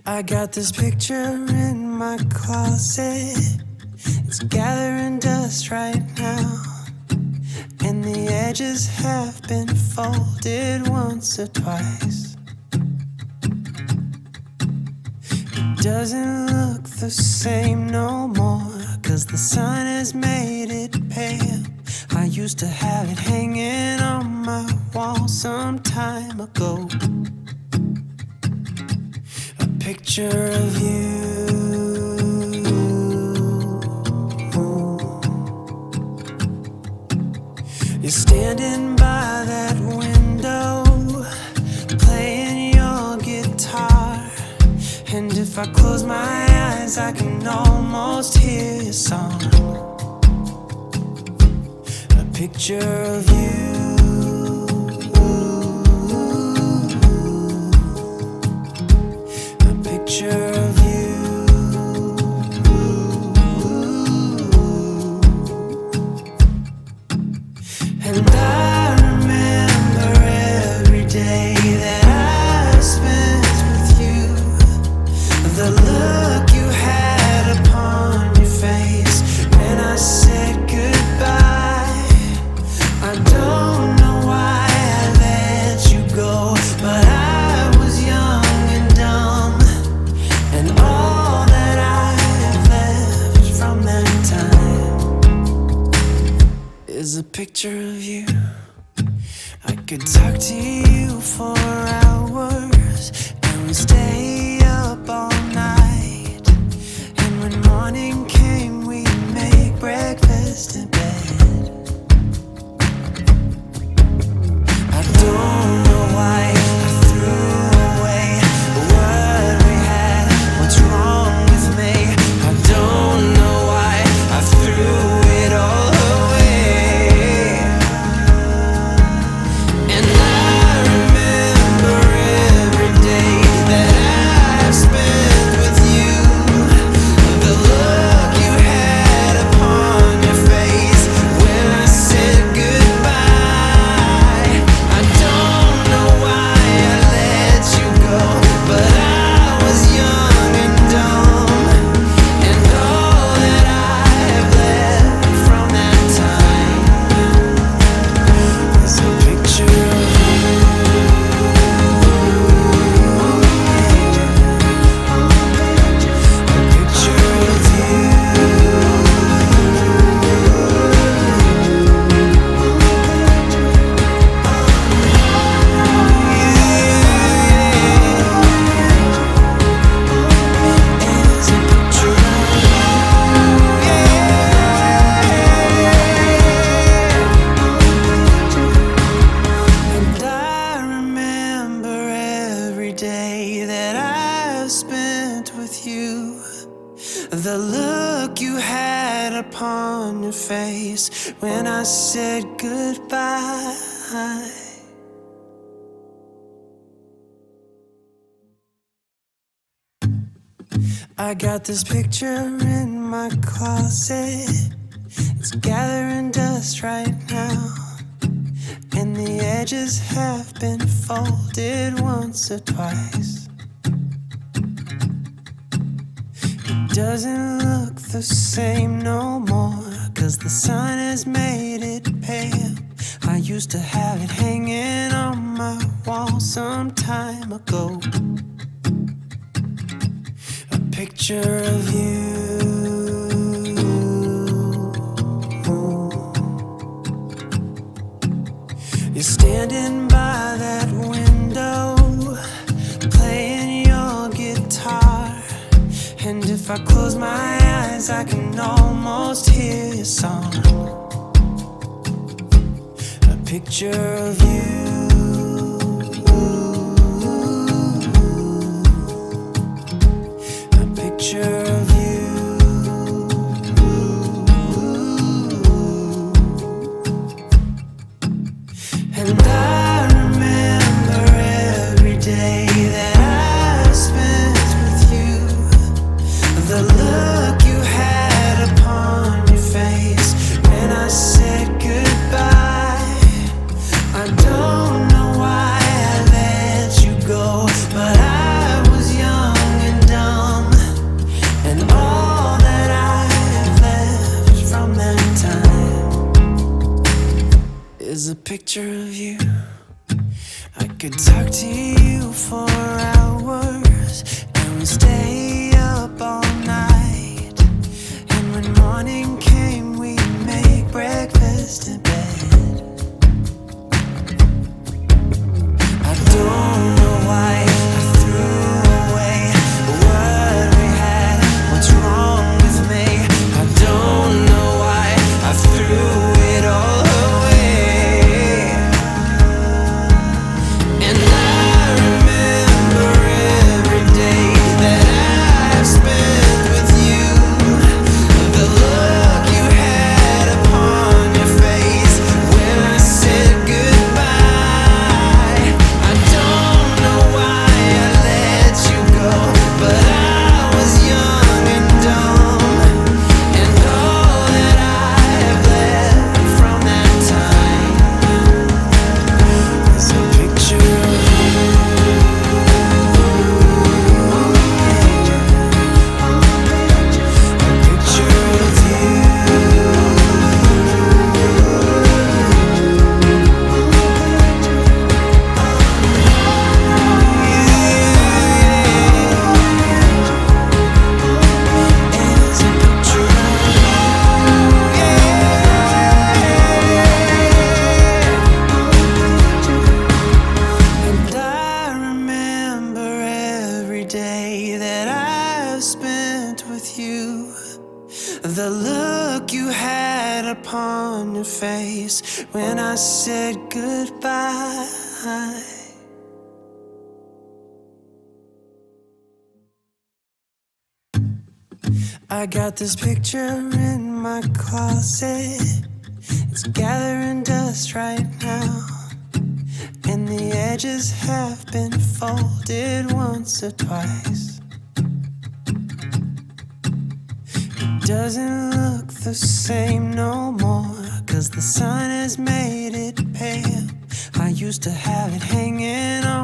I got this picture in my closet. It's gathering dust right now, and the edges have been folded once or twice. It doesn't look the same no more, 'cause the sun has made it pale. I used to have it hanging on my wall some time ago. A picture of you. You're standing by that window, playing your guitar. And if I close my eyes, I can almost hear your song. A picture of you. A picture of you. And I remember every day that I spent with you. The look you had upon your face when I said goodbye. I don't know why I let you go, but I was young and dumb, and all that I have left from that time is a picture of you. I could talk to you for hours, and we stay up all night. And when morning came, we'd make breakfast in bed. I don't know why I threw away what we had. What's wrong with me? I don't know why I threw it all away. And I remember every day that I've spent with you. The look you had upon your face when I said goodbye. I don't know why I let you go, but I was young and dumb, and all that I have left from that time is a picture of you. A picture of you. And I remember every day that I've spent with you. The look you had upon your face when I said goodbye. I got this picture in my closet. It's gathering dust right now, and the edges have been folded once or twice. It doesn't look the same no more, 'cause the sun has made it pale. I used to have it hanging on my wall some time ago. A picture of you. You're standing by that window, playing your guitar. And if I close my eyes, I can almost hear your song. A picture of you. A picture of you. And I remember every day that I've spent with you. The look you had upon your face when I said goodbye. I don't picture of you. I could talk to you for hours, and we stay up all night. And when morning came, we make breakfast in bed. I don't know why I threw away what we had. What's wrong with me? I don't know why I threw it all away. And I remember every day that I've spent with you. The look you had upon your face when I said goodbye. I don't know why I let you go, but I was young and dumb, and all that I have left from that time is a picture of you. A picture of you. It's a picture of And I remember every day that I've spent with you. The look you had upon your face when I said goodbye. I got this picture in my closet. It's gathering dust right now, and the edges have been folded once or twice. It doesn't look the same no more, 'cause the sun has made it pale. I used to have it hanging on